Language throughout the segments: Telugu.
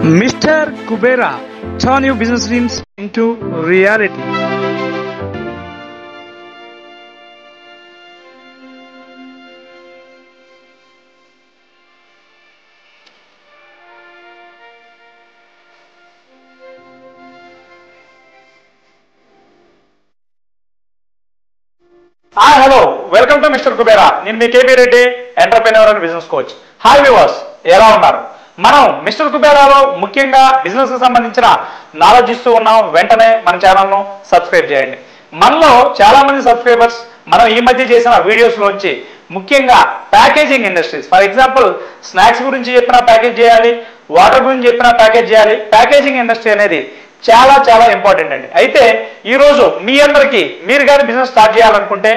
Mr. Kubera, turn your business dreams into reality. Hi, hello. Welcome to Mr. Kubera. నేను మీ KB Reddy, entrepreneur and business coach. Hi viewers, ఎలా ఉన్నారు? మనం మిస్టర్ కుబేరాలో ముఖ్యంగా బిజినెస్ కి సంబంధించిన నాలెడ్జ్ ఇస్తూ ఉన్నాం. వెంటనే మన ఛానల్ను సబ్స్క్రైబ్ చేయండి. మనలో చాలా మంది సబ్స్క్రైబర్స్ మనం ఈ మధ్య చేసిన వీడియోస్ లోంచి ముఖ్యంగా packaging industries, for example snacks గురించి చెప్పినా ప్యాకేజ్ చేయాలి, వాటర్ గురించి చెప్పినా ప్యాకేజ్ చేయాలి. ప్యాకేజింగ్ ఇండస్ట్రీ అనేది చాలా చాలా ఇంపార్టెంట్ అండి. అయితే ఈరోజు మీ అందరికీ మీరు కానీ బిజినెస్ స్టార్ట్ చేయాలనుకుంటే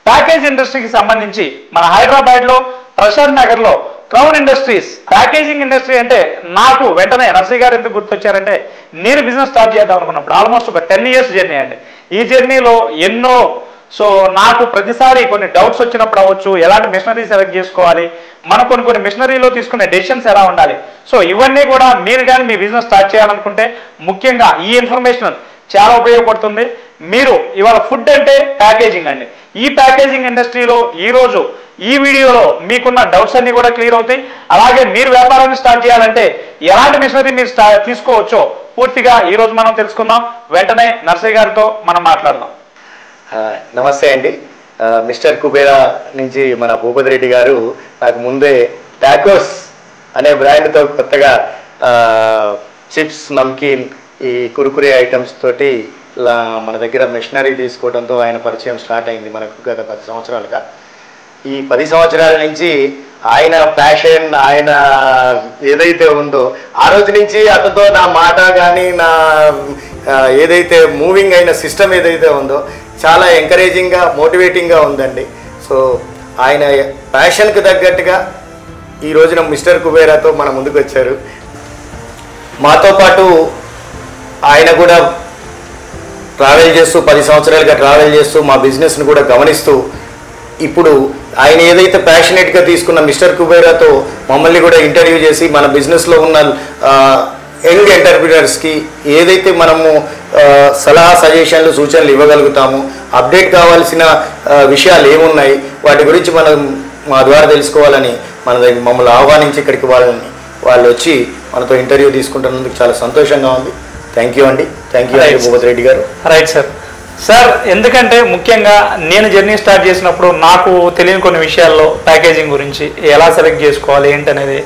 ప్యాకేజ్ ఇండస్ట్రీకి సంబంధించి మన హైదరాబాద్లో ప్రశాంత్ నగర్లో క్రౌన్ ఇండస్ట్రీస్ ప్యాకేజింగ్ ఇండస్ట్రీ అంటే నాకు వెంటనే నర్సీ గారు ఎందుకు గుర్తొచ్చారంటే, నేను బిజినెస్ స్టార్ట్ చేద్దాం అనుకున్నప్పుడు ఆల్మోస్ట్ ఒక 10 years జర్నీ అండి. ఈ జర్నీలో ఎన్నో నాకు ప్రతిసారి కొన్ని డౌట్స్ వచ్చినప్పుడు అవ్వచ్చు, ఎలాంటి మిషనరీ సెలెక్ట్ చేసుకోవాలి, మనం కొన్ని మిషనరీలో తీసుకునే డెసిషన్స్ ఎలా ఉండాలి. ఇవన్నీ కూడా మీరు కానీ మీ బిజినెస్ స్టార్ట్ చేయాలనుకుంటే ముఖ్యంగా ఈ ఇన్ఫర్మేషన్ చాలా ఉపయోగపడుతుంది. మీరు ఇవాళ ఫుడ్ అంటే ప్యాకేజింగ్ అండి. ఈ ప్యాకేజింగ్ ఇండస్ట్రీలో ఈరోజు ఈ వీడియోలో మీకున్న డౌట్స్ అన్ని కూడా క్లియర్ అవుతాయి. అలాగే మీరు వ్యాపారాన్ని స్టార్ట్ చేయాలంటే ఎలాంటి మిషనరీ మీరు తీసుకోవచ్చో పూర్తిగా ఈరోజు మనం తెలుసుకుందాం. వెంటనే నర్సయ్య గారితో మనం మాట్లాడదాం. నమస్తే అండి. మిస్టర్ కుబేరా నుంచి మన భూపతి రెడ్డి గారు నాకు ముందే టాకోస్ అనే బ్రాండ్తో కొత్తగా చిప్స్, నమ్కీన్, ఈ కురుకురే ఐటమ్స్ తోటి మన దగ్గర మిషనరీ తీసుకోవడంతో ఆయన పరిచయం స్టార్ట్ అయింది మనకు గత 10 సంవత్సరాలుగా. ఈ 10 సంవత్సరాల నుంచి ఆయన ప్యాషన్, ఆయన ఏదైతే ఉందో ఆ రోజు నుంచి అతనితో నా మాట కానీ నా ఏదైతే మూవింగ్ అయిన సిస్టమ్ ఏదైతే ఉందో చాలా ఎంకరేజింగ్గా, మోటివేటింగ్గా ఉందండి. ఆయన ప్యాషన్కి తగ్గట్టుగా ఈ రోజున మిస్టర్ కుబేరాతో మన ముందుకు వచ్చారు. మాతో పాటు ఆయన కూడా ట్రావెల్ చేస్తూ 10 సంవత్సరాలుగా ట్రావెల్ చేస్తూ మా బిజినెస్ని కూడా గమనిస్తూ ఇప్పుడు ఆయన ఏదైతే ప్యాషనేట్గా తీసుకున్న మిస్టర్ కుబేరాతో మమ్మల్ని కూడా ఇంటర్వ్యూ చేసి మన బిజినెస్లో ఉన్న యంగ్ ఎంటర్ప్రినర్స్కి ఏదైతే మనము సలహా, సజెషన్లు, సూచనలు ఇవ్వగలుగుతాము, అప్డేట్ కావాల్సిన విషయాలు ఏమున్నాయి వాటి గురించి మనం మా ద్వారా తెలుసుకోవాలని మమ్మల్ని ఆహ్వానించి ఇక్కడికి వాళ్ళు వచ్చి మనతో ఇంటర్వ్యూ తీసుకుంటున్నందుకు చాలా సంతోషంగా ఉంది. థ్యాంక్ యూ అండి. థ్యాంక్ యూ భూపతి రెడ్డి గారు. రైట్ సార్, ఎందుకంటే ముఖ్యంగా నేను జర్నీ స్టార్ట్ చేసినప్పుడు నాకు తెలియని కొన్ని విషయాల్లో ప్యాకేజింగ్ గురించి ఎలా సెలెక్ట్ చేసుకోవాలి ఏంటనేది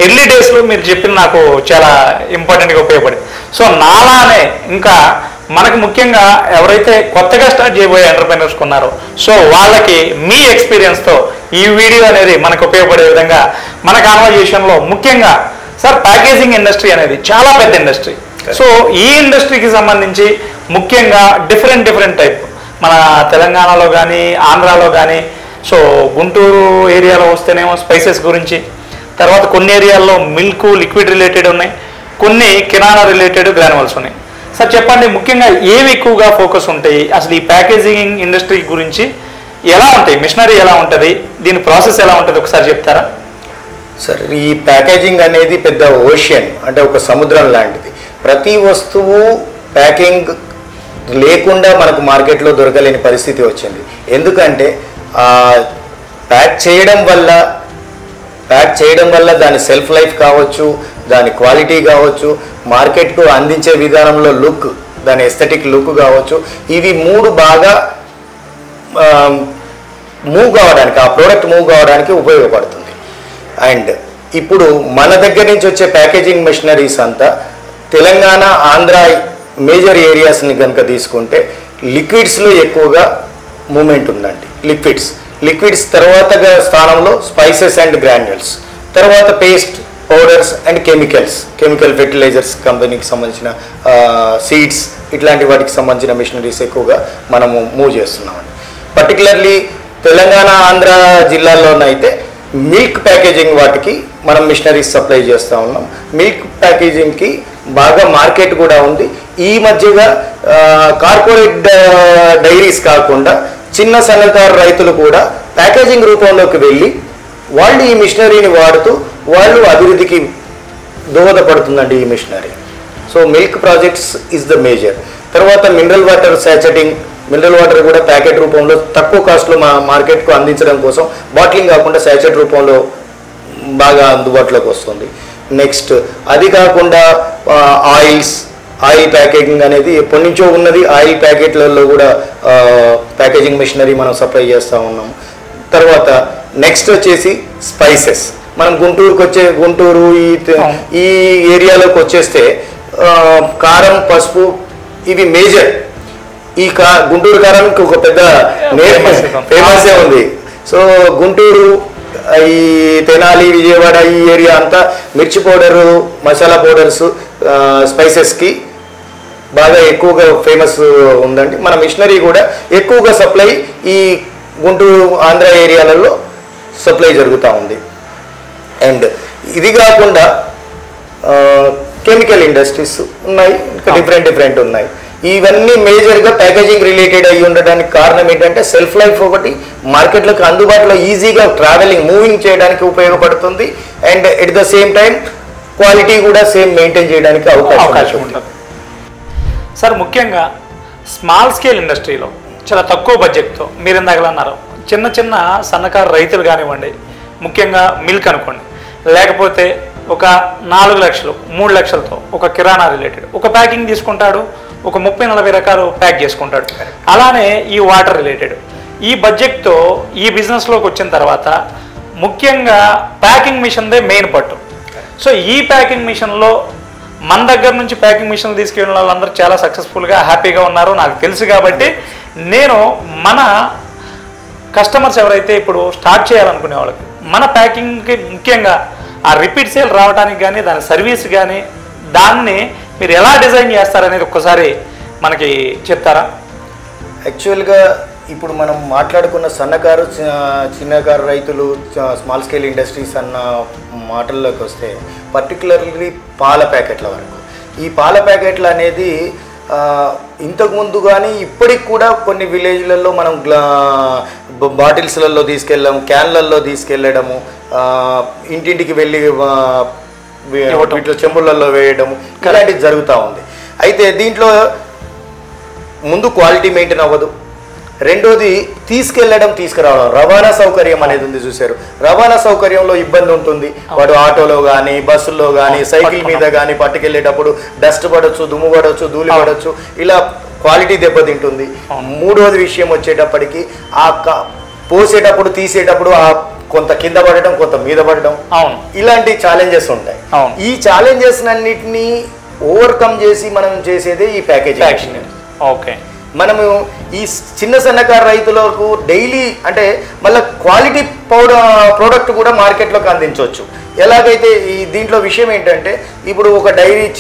ఎర్లీ డేస్లో మీరు చెప్పిన నాకు చాలా ఇంపార్టెంట్గా ఉపయోగపడింది. నాలానే ఇంకా మనకు ముఖ్యంగా ఎవరైతే కొత్తగా స్టార్ట్ చేయబోయే ఎంటర్ప్రెన్యూర్స్ ఉన్నారో వాళ్ళకి మీ ఎక్స్పీరియన్స్తో ఈ వీడియో అనేది మనకు ఉపయోగపడే విధంగా మన కాన్వర్జేషన్లో ముఖ్యంగా సార్ ప్యాకేజింగ్ ఇండస్ట్రీ అనేది చాలా పెద్ద ఇండస్ట్రీ. ఈ ఇండస్ట్రీకి సంబంధించి ముఖ్యంగా డిఫరెంట్ టైప్ మన తెలంగాణలో కానీ ఆంధ్రాలో కానీ గుంటూరు ఏరియాలో వస్తేనేమో స్పైసెస్ గురించి, తర్వాత కొన్ని ఏరియాల్లో మిల్క్, లిక్విడ్ రిలేటెడ్ ఉన్నాయి, కొన్ని కిరాణా రిలేటెడ్ గ్రాన్యువల్స్ ఉన్నాయి. సార్ చెప్పండి, ముఖ్యంగా ఏవి ఎక్కువగా ఫోకస్ ఉంటాయి, అసలు ఈ ప్యాకేజింగ్ ఇండస్ట్రీ గురించి ఎలా ఉంటాయి, మిషనరీ ఎలా ఉంటుంది, దీని ప్రాసెస్ ఎలా ఉంటుంది ఒకసారి చెప్తారా? సార్, ఈ ప్యాకేజింగ్ అనేది పెద్ద ఓషియన్, అంటే ఒక సముద్రం లాంటిది. ప్రతి వస్తువు ప్యాకింగ్ లేకుండా మనకు మార్కెట్లో దొరకలేని పరిస్థితి వచ్చింది. ఎందుకంటే ప్యాక్ చేయడం వల్ల దాని సెల్ఫ్ లైఫ్ కావచ్చు, దాని క్వాలిటీ కావచ్చు, మార్కెట్కు అందించే విధానంలో లుక్, దాని ఎస్థెటిక్ లుక్ కావచ్చు, ఇవి 3 బాగా మూవ్ కావడానికి, ఆ ప్రోడక్ట్ మూవ్ కావడానికి ఉపయోగపడుతుంది. అండ్ ఇప్పుడు మన దగ్గర నుంచి వచ్చే ప్యాకేజింగ్ మెషినరీస్ అంతా తెలంగాణ, ఆంధ్ర మేజర్ ఏరియాస్ని కనుక తీసుకుంటే లిక్విడ్స్లో ఎక్కువగా మూమెంట్ ఉందండి. లిక్విడ్స్ తర్వాత స్థానంలో స్పైసెస్ అండ్ గ్రాన్యుల్స్, తర్వాత paste, powders and chemical fertilizers కంపెనీకి సంబంధించిన సీడ్స్, ఇట్లాంటి వాటికి సంబంధించిన మిషనరీస్ ఎక్కువగా మనము మూవ్ చేస్తున్నామండి. పర్టికులర్లీ తెలంగాణ, ఆంధ్ర జిల్లాల్లోనైతే మిల్క్ ప్యాకేజింగ్ వాటికి మనం మిషనరీస్ సప్లై చేస్తూ ఉన్నాం. మిల్క్ ప్యాకేజింగ్కి బాగా మార్కెట్ కూడా ఉంది. ఈ మధ్యగా కార్పొరేట్ డైరీస్ కాకుండా చిన్న సన్నకారు రైతులు కూడా ప్యాకేజింగ్ రూపంలోకి వెళ్ళి వాళ్ళు ఈ మిషనరీని వాడుతూ వాళ్ళు అభివృద్ధికి దోహదపడుతుందండి ఈ machinery. So milk projects is the major. తర్వాత mineral water sacheting, mineral water కూడా ప్యాకెట్ రూపంలో తక్కువ కాస్ట్లో మార్కెట్కు అందించడం కోసం బాటిలింగ్ కాకుండా శాచెట్ రూపంలో బాగా అందుబాటులోకి వస్తుంది. నెక్స్ట్ అది కాకుండా ఆయిల్ ప్యాకేజింగ్ అనేది ఎప్పటి నుంచో ఉన్నది. ఆయిల్ ప్యాకెట్లలో కూడా ప్యాకేజింగ్ మిషనరీ మనం సప్లై చేస్తూ ఉన్నాము. తర్వాత నెక్స్ట్ వచ్చేసి స్పైసెస్. మనం గుంటూరు ఈ ఏరియాలోకి వచ్చేస్తే కారం, పసుపు ఇవి మేజర్. ఈ గుంటూరు కారానికి ఒక పెద్ద ఫేమసే ఉంది. సో గుంటూరు, ఈ తెనాలి, విజయవాడ ఈ ఏరియా అంతా మిర్చి పౌడరు, మసాలా పౌడర్స్, స్పైసెస్కి బాగా ఎక్కువగా ఫేమస్ ఉందండి. మన మిషనరీ కూడా ఎక్కువగా సప్లై ఈ గుంటూరు, ఆంధ్ర ఏరియాలలో సప్లై జరుగుతూ ఉంది. అండ్ ఇది కాకుండా కెమికల్ ఇండస్ట్రీస్ ఉన్నాయి, ఇంకా డిఫరెంట్ ఉన్నాయి. ఇవన్నీ మేజర్గా ప్యాకేజింగ్ రిలేటెడ్ అయ్యి ఉండడానికి కారణం ఏంటంటే సెల్ఫ్ లైఫ్ ఒకటి, మార్కెట్లోకి అందుబాటులో ఈజీగా ట్రావెలింగ్, మూవింగ్ చేయడానికి ఉపయోగపడుతుంది. And at the same time quality కూడా సేమ్ మెయింటైన్ చేయడానికి అవకాశం ఉంటుంది. సార్, ముఖ్యంగా స్మాల్ స్కేల్ ఇండస్ట్రీలో చాలా తక్కువ బడ్జెట్తో మీరు ఇందాక అన్నారు, చిన్న సన్నకారు రైతులు కానివ్వండి, ముఖ్యంగా మిల్క్ అనుకోండి, లేకపోతే ఒక 4 లక్షలు 3 లక్షలతో ఒక కిరాణా రిలేటెడ్ ఒక ప్యాకింగ్ తీసుకుంటాడు, ఒక 30-40 రకాలు ప్యాక్ చేసుకుంటాడు. అలానే ఈ వాటర్ రిలేటెడ్ ఈ బడ్జెట్తో ఈ బిజినెస్లోకి వచ్చిన తర్వాత ముఖ్యంగా ప్యాకింగ్ మిషన్దే మెయిన్ పట్టు. సో ఈ ప్యాకింగ్ మిషన్లో మన దగ్గర నుంచి ప్యాకింగ్ మిషన్లు తీసుకెళ్ళిన వాళ్ళందరూ చాలా సక్సెస్ఫుల్గా హ్యాపీగా ఉన్నారు నాకు తెలుసు. కాబట్టి నేను మన కస్టమర్స్ ఎవరైతే ఇప్పుడు స్టార్ట్ చేయాలనుకునే వాళ్ళకి మన ప్యాకింగ్కి ముఖ్యంగా ఆ రిపీట్ సేల్ రావడానికి కానీ, దాని సర్వీస్ కానీ, దాన్ని మీరు ఎలా డిజైన్ చేస్తారనేది ఒక్కసారి మనకి చెప్తారా? యాక్చువల్గా ఇప్పుడు మనం మాట్లాడుకున్న సన్నకారు, చిన్నకారు రైతులు, స్మాల్ స్కేల్ ఇండస్ట్రీస్ అన్న మాటల్లోకి వస్తే పర్టికులర్లీ పాల ప్యాకెట్ల వరకు, ఈ పాల ప్యాకెట్లు అనేది ఇంతకుముందు కానీ ఇప్పటికి కూడా కొన్ని విలేజ్లలో మనం బాటిల్స్లలో తీసుకెళ్ళాము, క్యాన్లలో తీసుకెళ్ళడము, ఇంటింటికి వెళ్ళి వీటిలో చెంబులలో వేయడము ఇలాంటివి జరుగుతూ ఉంది. అయితే దీంట్లో ముందు క్వాలిటీ మెయింటైన్ అవ్వదు. రెండోది తీసుకెళ్లడం, తీసుకురావడం, రవాణా సౌకర్యం అనేది ఉంది. చూశారు, రవాణా సౌకర్యంలో ఇబ్బంది ఉంటుంది. వాడు ఆటోలో కానీ, బస్సుల్లో కానీ, సైకిల్ మీద కానీ పట్టుకెళ్ళేటప్పుడు డస్ట్ పడవచ్చు, దుమ్ము పడవచ్చు, ధూళి పడవచ్చు, ఇలా క్వాలిటీ దెబ్బతింటుంది. మూడోది విషయం వచ్చేటప్పటికి ఆ పోసేటప్పుడు, తీసేటప్పుడు ఆ కొంత కింద పడటం, కొంత మీద పడటం, ఇలాంటి ఛాలెంజెస్ ఉంటాయి. ఈ ఛాలెంజెస్ అన్నిటినీ ఓవర్కమ్ చేసి మనం చేసేదే ఈ ప్యాకేజింగ్. ఓకే, మనము ఈ చిన్న సన్నకారు రైతులకు డైలీ అంటే మళ్ళీ క్వాలిటీ ప్రోడక్ట్ కూడా మార్కెట్లోకి అందించవచ్చు. ఎలాగైతే ఈ దీంట్లో విషయం ఏంటంటే, ఇప్పుడు ఒక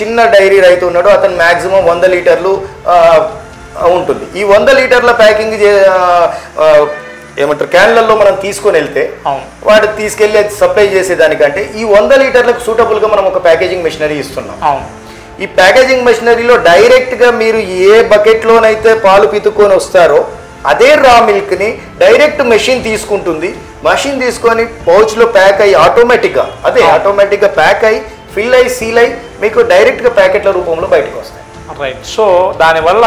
చిన్న డైరీ రైతు ఉన్నాడు, అతను మ్యాక్సిమం 100 లీటర్లు ఉంటుంది. ఈ 100 లీటర్ల ప్యాకింగ్ ఏమంటారు క్యాన్లలో మనం తీసుకొని వెళ్తే వాడు తీసుకెళ్ళి అది సప్లై చేసేదానికంటే ఈ 100 లీటర్లకు సూటబుల్గా మనం ఒక ప్యాకేజింగ్ మెషినరీ ఇస్తున్నాం. ఈ ప్యాకేజింగ్ మెషినరీలో డైరెక్ట్గా మీరు ఏ బకెట్లోనైతే పాలు పితుక్కొని వస్తారో అదే రా మిల్క్ని డైరెక్ట్ మెషిన్ తీసుకుంటుంది. మెషిన్ తీసుకొని పౌచ్లో ప్యాక్ అయ్యి ఆటోమేటిక్గా ప్యాక్ అయ్యి ఫిల్ అయ్యి సీల్ అయ్యి మీకు డైరెక్ట్గా ప్యాకెట్ల రూపంలో బయటకు వస్తాయి. రైట్. సో దానివల్ల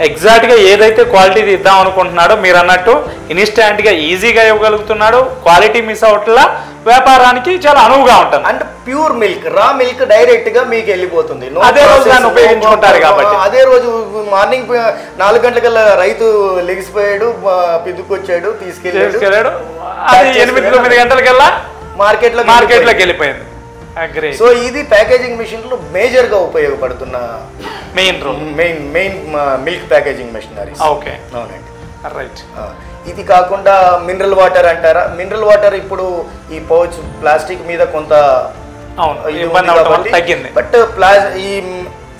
ఎగ్జాక్ట్గా ఏదైతే క్వాలిటీ ఇద్దాం అనుకుంటున్నాడో మీరు అన్నట్టు ఇన్స్టాంట్గా ఈజీగా ఇవ్వగలుగుతున్నాడు. క్వాలిటీ మిస్ అవట్లా వ్యాపారానికి చాలా అనువుగా ఉంటుంది. అంటే ప్యూర్ మిల్క్, రా మిల్క్ డైరెక్ట్గా మీకు వెళ్ళిపోతుంది. అదే రోజు దాన్ని ఉపయోగించుకుంటారు కాబట్టి అదే రోజు మార్నింగ్ 4 గంటలకల్లా రైతు లెగిసిపోయాడు, పిదుకొచ్చాడు, తీసుకెళ్ళాడు, అది 8-9 గంటలకల్లా మార్కెట్లోకి వెళ్ళిపోయింది. సో ఇది ప్యాకేజింగ్ మిషన్ లో మేజర్ గా ఉపయోగపడుతున్న main milk packaging machinery. Okay, అవునండి, రైట్. ఇది కాకుండా మినరల్ వాటర్ అంటారా, మినరల్ వాటర్ ఇప్పుడు ఈ పౌచ్ ప్లాస్టిక్ మీద కొంత తగ్గింది, బట్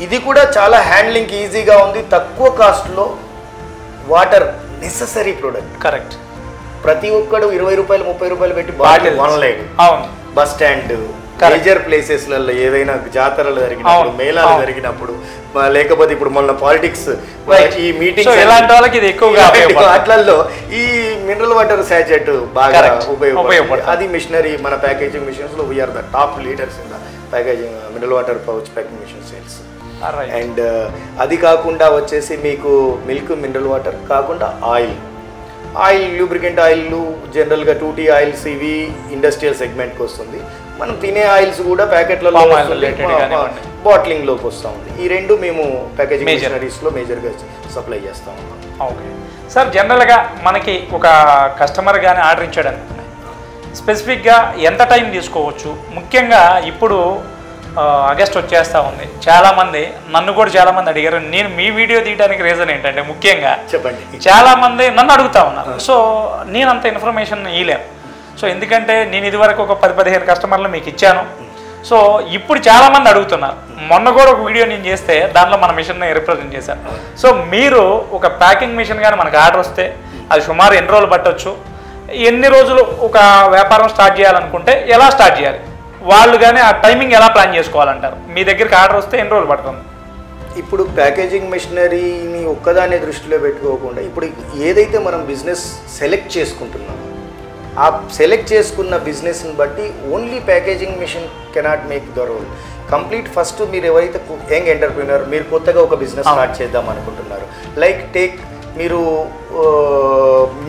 ఇది కూడా చాలా హ్యాండ్లింగ్ ఈజీగా ఉంది. తక్కువ కాస్ట్ లో వాటర్ నెసెసరీ ప్రొడక్ట్. కరెక్ట్. ప్రతి ఒక్కడు 20 రూపాయలు 30 రూపాయలు పెట్టి బాటిల్ కొనలేడు. బస్ స్టాండ్, మేజర్ ప్లేసెస్లలో ఏదైనా జాతరలు జరిగినప్పుడు, మేళాలు జరిగినప్పుడు, లేకపోతే ఇప్పుడు మొన్న పాలిటిక్స్ ఈ మీటింగ్స్ అట్లలో ఈ మినరల్ వాటర్ శాచెట్ బాగా ఉపయోగపడుతుంది. అది మిషనరీ మన ప్యాకేజింగ్ మిషన్స్ లో we're the top leaders in the packaging mineral water pouch packing machine sales. Alright. And అది కాకుండా వచ్చేసి మీకు మిల్క్ మినరల్ వాటర్ కాకుండా ఆయిల్ లూబ్రికెంట్ ఆయిల్ జనరల్గా 2T ఆయిల్స్ ఇవి ఇండస్ట్రియల్ సెగ్మెంట్కి వస్తుంది. మనం తినే ఆయిల్స్ కూడా ప్యాకెట్లలో బాటిలింగ్లోకి వస్తూ ఉంది. ఈ రెండు మేము ప్యాకేజింగ్ మిషనరీస్లో మేజర్గా సప్లై చేస్తూ ఉన్నాం. ఓకే సార్, జనరల్గా మనకి ఒక కస్టమర్ కానీ ఆర్డర్ ఇచ్చాడు అనుకున్నాయి, స్పెసిఫిక్గా ఎంత టైం తీసుకోవచ్చు? ముఖ్యంగా ఇప్పుడు ఆగస్ట్ వచ్చేస్తూ ఉంది, చాలామంది నన్ను కూడా చాలామంది అడిగారు. నేను మీ వీడియో తీయడానికి రీజన్ ఏంటంటే ముఖ్యంగా చెప్పండి, చాలామంది నన్ను అడుగుతా ఉన్నారు. సో నేను అంత ఇన్ఫర్మేషన్ ఇవ్వలేను. సో ఎందుకంటే నేను ఇదివరకు ఒక 10-15 కస్టమర్లు మీకు ఇచ్చాను. సో ఇప్పుడు చాలామంది అడుగుతున్నారు. మొన్న కూడా ఒక వీడియో నేను చేస్తే దాంట్లో మన మిషన్ని రిప్రజెంట్ చేశాను. సో మీరు ఒక ప్యాకింగ్ మిషన్ కానీ మనకు ఆర్డర్ వస్తే అది సుమారు ఎన్ని రోజులు పట్టవచ్చు, ఎన్ని రోజులు ఒక వ్యాపారం స్టార్ట్ చేయాలనుకుంటే ఎలా స్టార్ట్ చేయాలి, వాళ్ళు కానీ ఆ టైమింగ్ ఎలా ప్లాన్ చేసుకోవాలంటారు? మీ దగ్గరికి ఆర్డర్ వస్తే ఎన్ని రోజులు పడుతుంది? ఇప్పుడు ప్యాకేజింగ్ మిషనరీని ఒక్కదాన్ని దృష్టిలో పెట్టుకోకుండా ఇప్పుడు ఏదైతే మనం బిజినెస్ సెలెక్ట్ చేసుకుంటున్నామో ఆ సెలెక్ట్ చేసుకున్న బిజినెస్ని బట్టి only packaging machine cannot make the role complete. First మీరు ఎవరైతే యంగ్ ఎంటర్ప్రీనర్, మీరు కొత్తగా ఒక బిజినెస్ స్టార్ట్ చేద్దాం అనుకుంటున్నారు, లైక్ టేక్ మీరు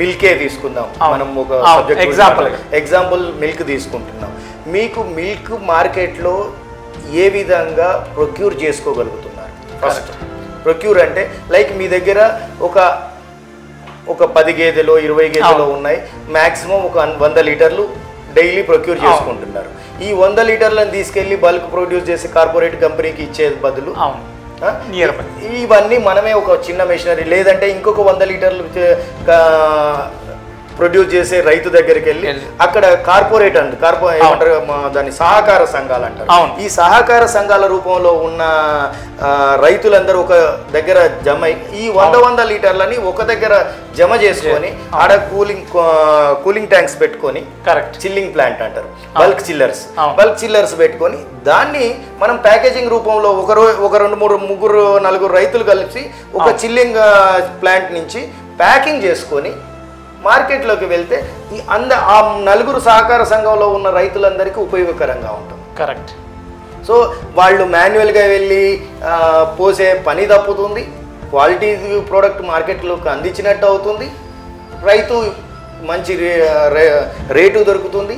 మిల్కే తీసుకుందాం, మనం ఒక ఎగ్జాంపుల్ మిల్క్ తీసుకుంటున్నాం. మీకు మిల్క్ మార్కెట్లో ఏ విధంగా ప్రొక్యూర్ చేసుకోగలుగుతున్నారు? ఫస్ట్ ప్రొక్యూర్ అంటే లైక్ మీ దగ్గర ఒక 10 గేదెలు 20 గేదెలు ఉన్నాయి, మ్యాక్సిమం ఒక 100 లీటర్లు డైలీ ప్రొక్యూర్ చేసుకుంటున్నారు. ఈ 100 లీటర్లను తీసుకెళ్లి బల్క్ ప్రొడ్యూస్ చేసి కార్పొరేట్ కంపెనీకి ఇచ్చే బదులు ఇవన్నీ మనమే ఒక చిన్న మెషినరీ లేదంటే ఇంకొక 100 లీటర్లు ప్రొడ్యూస్ చేసే రైతు దగ్గరికి వెళ్ళి అక్కడ కార్పొరేట్ ఏమంటారు దాన్ని సహకార సంఘాలు అంటారు. ఈ సహకార సంఘాల రూపంలో ఉన్న రైతులందరూ ఒక దగ్గర జమ ఈ 100 లీటర్లని ఒక దగ్గర జమ చేసుకొని ఆడ కూలింగ్ ట్యాంక్స్ పెట్టుకొని, కరెక్ట్, చిల్లింగ్ ప్లాంట్ అంటారు, బల్క్ చిల్లర్స్ పెట్టుకొని దాన్ని మనం ప్యాకేజింగ్ రూపంలో ఒక 2, 3, 4 రైతులు కలిసి ఒక చిల్లింగ్ ప్లాంట్ నుంచి ప్యాకింగ్ చేసుకొని మార్కెట్లోకి వెళ్తే ఆ 4 సహకార సంఘంలో ఉన్న రైతులందరికీ ఉపయోగకరంగా ఉంటుంది. కరెక్ట్. సో వాళ్ళు మాన్యువల్గా వెళ్ళి పోసే పని తప్పుతుంది, క్వాలిటీ ప్రోడక్ట్ మార్కెట్లోకి అందించినట్టు అవుతుంది, రైతు మంచి రేటు దొరుకుతుంది,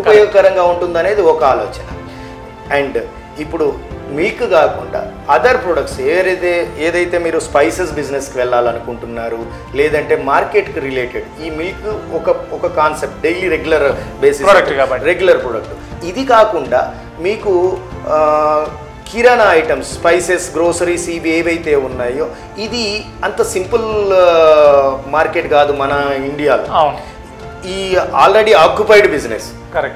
ఉపయోగకరంగా ఉంటుంది అనేది ఒక ఆలోచన. అండ్ ఇప్పుడు మిల్క్ కాకుండా అదర్ ప్రొడక్ట్స్ ఏదైతే మీరు స్పైసెస్ బిజినెస్కి వెళ్ళాలనుకుంటున్నారు లేదంటే మార్కెట్కి రిలేటెడ్ ఈ మిల్క్ ఒక concept daily regular basis regular product. ఇది కాకుండా మీకు కిరాణా ఐటమ్స్ స్పైసెస్ గ్రోసరీస్ ఇవి ఏవైతే ఉన్నాయో ఇది అంత సింపుల్ మార్కెట్ కాదు మన ఇండియాలో. ఈ ఆల్రెడీ ఆక్యుపైడ్ బిజినెస్.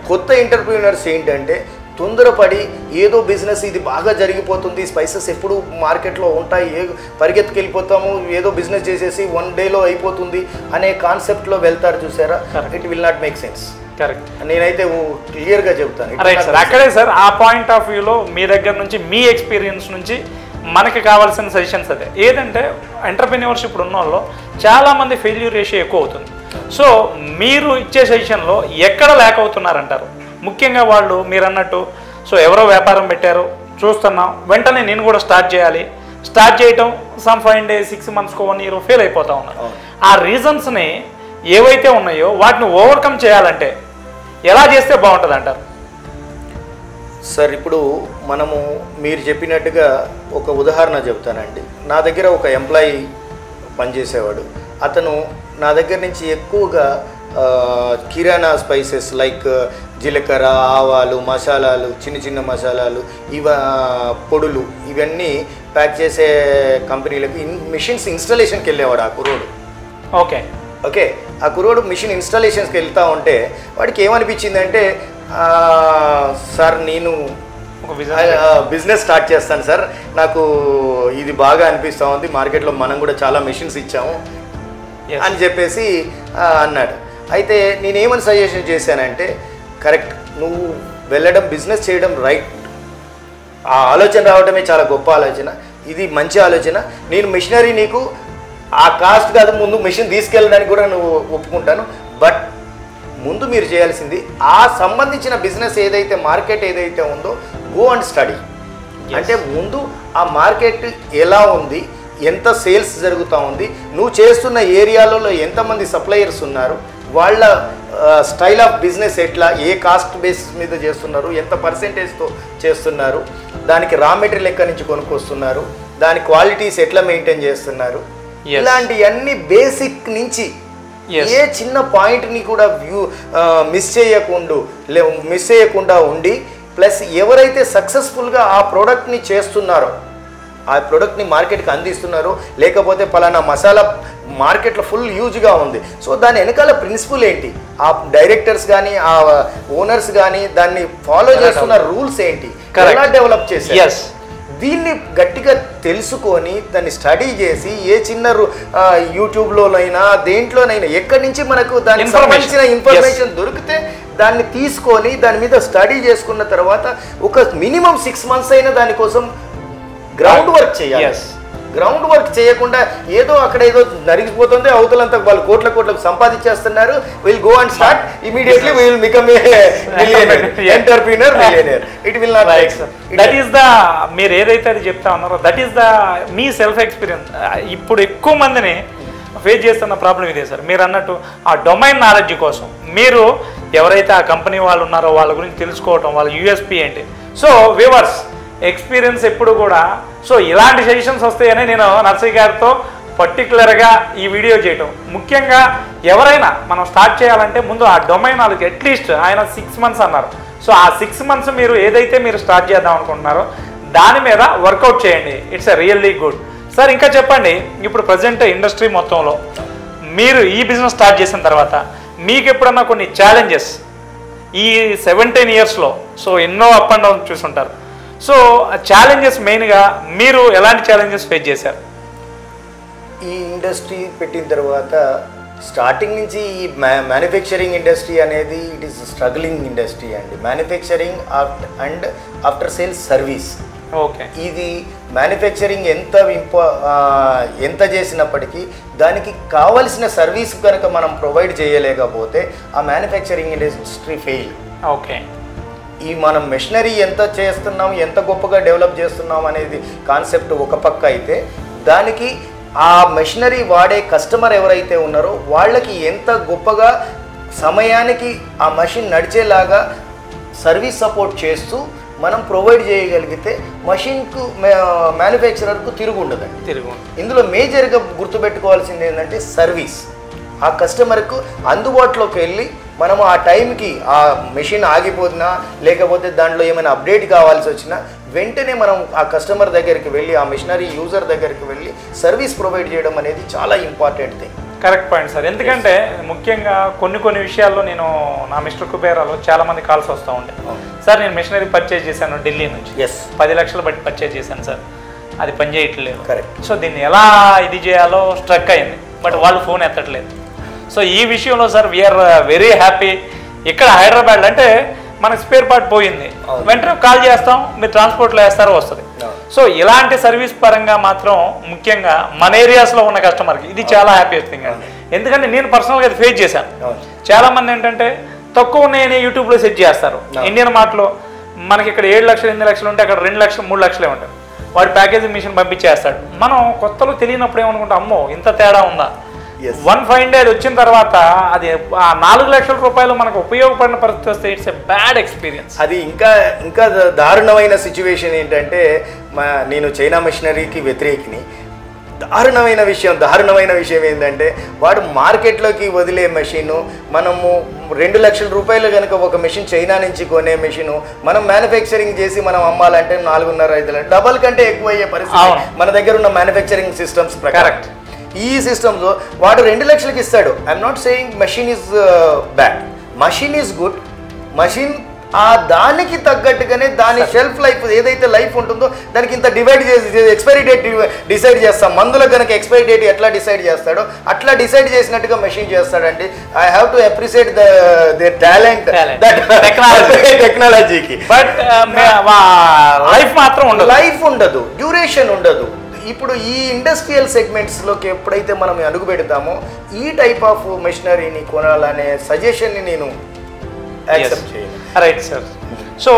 కొత్త ఎంటర్ప్రీనర్స్ ఏంటంటే తొందరపడి ఏదో బిజినెస్ ఇది బాగా జరిగిపోతుంది, స్పైసెస్ ఎప్పుడు మార్కెట్లో ఉంటాయి, పరిగెత్తుకెళ్ళిపోతాము, ఏదో బిజినెస్ చేసేసి 1 డేలో అయిపోతుంది అనే కాన్సెప్ట్లో వెళ్తారు చూసారా, it will not make sense. Correct. నేనైతే క్లియర్గా చెప్తాను. అక్కడే సార్ ఆ పాయింట్ ఆఫ్ వ్యూలో మీ దగ్గర నుంచి మీ ఎక్స్పీరియన్స్ నుంచి మనకి కావాల్సిన సజెషన్స్ అదే. ఏదంటే ఎంటర్ప్రెన్యూర్స్ ఇప్పుడు ఉన్న వాళ్ళు చాలామంది ఫెయిల్యూర్ రేషియో ఎక్కువ అవుతుంది. సో మీరు ఇచ్చే సజెషన్లో ఎక్కడ ల్యాక్ అవుతున్నారంటారు? ముఖ్యంగా వాళ్ళు మీరు అన్నట్టు సో ఎవరో వ్యాపారం పెట్టారు చూస్తున్నాం, వెంటనే నేను కూడా స్టార్ట్ చేయటం some 5 days 6 months 1 year fail అయిపోతూ ఉన్నారు. ఆ రీజన్స్ని ఏవైతే ఉన్నాయో వాటిని ఓవర్కమ్ చేయాలంటే ఎలా చేస్తే బాగుంటుంది అంటారు? సార్ ఇప్పుడు మనము మీరు చెప్పినట్టుగా ఒక ఉదాహరణ చెప్తానండి. నా దగ్గర ఒక ఎంప్లాయీ పనిచేసేవాడు. అతను నా దగ్గర నుంచి ఎక్కువగా కిరాణా స్పైసెస్ లైక్ జీలకర్ర, ఆవాలు, మసాలాలు, చిన్న మసాలాలు, పొడులు ఇవన్నీ ప్యాక్ చేసే కంపెనీలకు మిషన్స్ ఇన్స్టాలేషన్కి వెళ్ళేవాడు ఆ కుర్రోడు. ఓకే ఆ కుర్రోడు మిషన్ ఇన్స్టాలేషన్స్కి వెళ్తూ ఉంటే వాడికి ఏమనిపించిందంటే, సార్ నేను బిజినెస్ స్టార్ట్ చేస్తాను సార్, నాకు ఇది బాగా అనిపిస్తూ ఉంది, మార్కెట్లో మనం కూడా చాలా మిషన్స్ ఇచ్చాము అని చెప్పేసి అన్నాడు. అయితే నేనేమని సజెషన్ చేశానంటే, కరెక్ట్, నువ్వు వెళ్ళడం బిజినెస్ చేయడం రైట్, ఆ ఆలోచన రావడమే చాలా గొప్ప ఆలోచన, ఇది మంచి ఆలోచన. నేను మిషనరీ నీకు ఆ కాస్ట్ కాదు, ముందు మిషన్ తీసుకెళ్ళడానికి కూడా నువ్వు ఒప్పుకుంటాను, బట్ ముందు మీరు చేయాల్సింది ఆ సంబంధించిన బిజినెస్ ఏదైతే మార్కెట్ ఏదైతే ఉందో గో అండ్ స్టడీ. అంటే ముందు ఆ మార్కెట్ ఎలా ఉంది, ఎంత సేల్స్ జరుగుతూ ఉంది, నువ్వు చేస్తున్న ఏరియాలలో ఎంతమంది సప్లయర్స్ ఉన్నారు, వాళ్ళ స్టైల్ ఆఫ్ బిజినెస్ ఎట్లా, ఏ కాస్ట్ బేసిస్ మీద చేస్తున్నారు, ఎంత పర్సెంటేజ్తో చేస్తున్నారు, దానికి రా మెటీరియల్ ఎక్కడి నుంచి కొనుక్కొస్తున్నారు, దాని క్వాలిటీస్ ఎట్లా మెయింటైన్ చేస్తున్నారు, ఇలాంటివన్నీ బేసిక్ నుంచి ఏ చిన్న పాయింట్ని కూడా మిస్ చేయకుండా ఉండి ప్లస్ ఎవరైతే సక్సెస్ఫుల్గా ఆ ప్రోడక్ట్ని చేస్తున్నారో, ఆ ప్రోడక్ట్ని మార్కెట్కి అందిస్తున్నారో, లేకపోతే పలానా మసాలా మార్కెట్లో ఫుల్ యూజ్గా ఉంది, సో దాని వెనకాల ప్రిన్సిపల్ ఏంటి, ఆ డైరెక్టర్స్ కానీ ఆ ఓనర్స్ కానీ దాన్ని ఫాలో చేస్తున్న రూల్స్ ఏంటి, ఎలా డెవలప్ చేశారు, దీన్ని గట్టిగా తెలుసుకొని దాన్ని స్టడీ చేసి ఏ చిన్న యూట్యూబ్లోనైనా దేంట్లోనైనా ఎక్కడి నుంచి మనకు దానికి సంబంధించిన ఇన్ఫర్మేషన్ దొరికితే దాన్ని తీసుకొని దాని మీద స్టడీ చేసుకున్న తర్వాత ఒక మినిమం 6 months అయినా దానికోసం గ్రౌండ్ వర్క్ చేయాలి. గ్రౌండ్ వర్క్ చేయకుండా ఏదో అక్కడ ఏదో నరిగిపోతుంది, అవతలంతా వాళ్ళు కోట్లకు సంపాదించేస్తున్నారు, will go and start immediately will become a millionaire, entrepreneur, millionaire. It will not like that is the మీరు ఏదైతే అది చెప్తా ఉన్నారో దట్ ఈస్ ద మీ సెల్ఫ్ ఎక్స్పీరియన్స్. ఇప్పుడు ఎక్కువ మందిని ఫేస్ చేస్తున్న ప్రాబ్లం ఇదే సార్. మీరు అన్నట్టు ఆ డొమైన్ నాలెడ్జ్ కోసం మీరు ఎవరైతే ఆ కంపెనీ వాళ్ళు ఉన్నారో వాళ్ళ గురించి తెలుసుకోవటం, వాళ్ళ యూఎస్పీ ఏంటి. సో వ్యూవర్స్ ఎక్స్పీరియన్స్ ఎప్పుడు కూడా సో ఇలాంటి సజెషన్స్ వస్తాయని నేను నర్సయ్య గారితో పర్టికులర్గా ఈ వీడియో చేయటం. ముఖ్యంగా ఎవరైనా మనం స్టార్ట్ చేయాలంటే ముందు ఆ డొమైన్ నాలెడ్జ్ అట్లీస్ట్ ఆయన 6 months అన్నారు. సో ఆ 6 months మీరు ఏదైతే మీరు స్టార్ట్ చేద్దాం అనుకుంటున్నారో దాని మీద వర్కౌట్ చేయండి. It's a really good. Sir ఇంకా చెప్పండి, ఇప్పుడు ప్రజెంట్ ఇండస్ట్రీ మొత్తంలో మీరు ఈ బిజినెస్ స్టార్ట్ చేసిన తర్వాత మీకు ఎప్పుడన్నా కొన్ని ఛాలెంజెస్ ఈ 17 yearsలో సో ఎన్నో అప్ అండ్ డౌన్ చూసుంటారు. సో ఛాలెంజెస్ మెయిన్గా మీరు ఎలాంటి ఛాలెంజెస్ ఫేస్ చేశారు? ఈ ఇండస్ట్రీ పెట్టిన తర్వాత స్టార్టింగ్ నుంచి ఈ మ్యానుఫ్యాక్చరింగ్ ఇండస్ట్రీ అనేది ఇట్ ఈస్ స్ట్రగ్లింగ్ ఇండస్ట్రీ అండి. Manufacturing and after sales service. Okay, ఇది మ్యానుఫ్యాక్చరింగ్ ఎంత చేసినప్పటికీ దానికి కావలసిన సర్వీస్ కనుక మనం ప్రొవైడ్ చేయలేకపోతే ఆ మ్యానుఫ్యాక్చరింగ్ ఇండస్ట్రీ ఫెయిల్. ఓకే, ఈ మనం మెషినరీ ఎంత చేస్తున్నాం, ఎంత గొప్పగా డెవలప్ చేస్తున్నాం అనేది కాన్సెప్ట్ ఒక పక్క అయితే, దానికి ఆ మెషినరీ వాడే కస్టమర్ ఎవరైతే ఉన్నారో వాళ్ళకి ఎంత గొప్పగా సమయానికి ఆ మెషిన్ నడిచేలాగా సర్వీస్ సపోర్ట్ చేస్తూ మనం ప్రొవైడ్ చేయగలిగితే మెషిన్కు మ్యానుఫ్యాక్చరర్కు తిరుగు ఉండదండి. ఇందులో మేజర్గా గుర్తుపెట్టుకోవాల్సింది ఏంటంటే సర్వీస్. ఆ కస్టమర్కు అందుబాటులోకి వెళ్ళి మనము ఆ టైంకి ఆ మెషిన్ ఆగిపోతున్నా లేకపోతే దాంట్లో ఏమైనా అప్డేట్ కావాల్సి వచ్చినా వెంటనే మనం ఆ కస్టమర్ దగ్గరికి వెళ్ళి ఆ మెషినరీ యూజర్ దగ్గరికి వెళ్ళి సర్వీస్ ప్రొవైడ్ చేయడం అనేది చాలా important thing. Correct point sir. ఎందుకంటే ముఖ్యంగా కొన్ని విషయాల్లో నేను నా మిస్టర్ కుబేరాలో చాలా మంది కాల్స్ వస్తూ ఉంటాయి. సార్ నేను మెషినరీ పర్చేజ్ చేశాను ఢిల్లీ నుంచి, 10 లక్షలు బట్టి పర్చేజ్ చేశాను సార్, అది పని చేయట్లేదు. కరెక్ట్. సో దీన్ని ఎలా ఇది చేయాలో స్ట్రక్ అయింది, బట్ వాళ్ళు ఫోన్ ఎత్తట్లేదు. సో ఈ విషయంలో సార్ వీఆర్ వెరీ హ్యాపీ. ఇక్కడ హైదరాబాద్ అంటే మనకు స్పేర్ పార్ట్ పోయింది, వెంటనే కాల్ చేస్తాం, మీరు ట్రాన్స్పోర్ట్లో వేస్తారో వస్తుంది. సో ఇలాంటి సర్వీస్ పరంగా మాత్రం ముఖ్యంగా మన ఏరియాస్లో ఉన్న కస్టమర్కి ఇది చాలా హ్యాపీయెస్ట్ థింగ్ అండి. ఎందుకంటే నేను పర్సనల్గా అది ఫేస్ చేశాను. చాలామంది ఏంటంటే తక్కువ ఉన్నాయని యూట్యూబ్లో సెట్ చేస్తారు. ఇండియన్ మార్ట్లో మనకి ఇక్కడ 7 లక్షలు 8 లక్షలు ఉంటే అక్కడ 2 లక్షలు 3 లక్షలే ఉంటాయి. వాడు ప్యాకేజింగ్ మిషన్ పంపించేస్తాడు. మనం కొత్తలో తెలియనప్పుడు ఏమనుకుంటాం, అమ్మో ఇంత తేడా ఉందా. 1 fine day వచ్చిన తర్వాత అది ఆ 4 లక్షల రూపాయలు మనకు ఉపయోగపడిన పరిస్థితి వస్తే ఇట్స్ ఎ బ్యాడ్ ఎక్స్పీరియన్స్. అది ఇంకా దారుణమైన సిచ్యువేషన్ ఏంటంటే, నేను చైనా మెషినరీకి వ్యతిరేకిని. దారుణమైన విషయం ఏంటంటే, వాడు మార్కెట్లోకి వదిలే మెషిన్ మనము 2 లక్షల రూపాయలు కనుక ఒక మెషిన్ చైనా నుంచి కొనే మెషిన్ మనం మ్యానుఫ్యాక్చరింగ్ చేసి మనం అమ్మాలంటే 4.5 లక్షలు, డబల్ కంటే ఎక్కువ అయ్యే పరిస్థితి మన దగ్గర ఉన్న మ్యానుఫ్యాక్చరింగ్ సిస్టమ్స్ ప్రకారం. ఈ సిస్టమ్లో వాడు 2 లక్షలకి ఇస్తాడు. I'm not saying machine is bad, machine is good. Machine ఆ దానికి తగ్గట్టుగానే దాని షెల్ఫ్ లైఫ్ ఏదైతే లైఫ్ ఉంటుందో దానికి ఇంత డివైడ్ చేసి ఎక్స్పైరీ డేట్ డిసైడ్ చేస్తాం. మందులో కనుక ఎక్స్పైరీ డేట్ ఎట్లా డిసైడ్ చేస్తాడో అట్లా డిసైడ్ చేసినట్టుగా మెషిన్ చేస్తాడండి. I have to appreciate the talent టెక్నాలజీకి. బట్ లైఫ్ మాత్రం ఉండదు, లైఫ్ ఉండదు, డ్యూరేషన్ ఉండదు. ఇప్పుడు ఈ ఇండస్ట్రియల్ సెగ్మెంట్స్లోకి ఎప్పుడైతే మనం అడుగు పెడతామో ఈ టైప్ ఆఫ్ మెషినరీని కొనాలనే సజెషన్ని నేను యాక్సెప్ట్ చేయను. Right sir. సో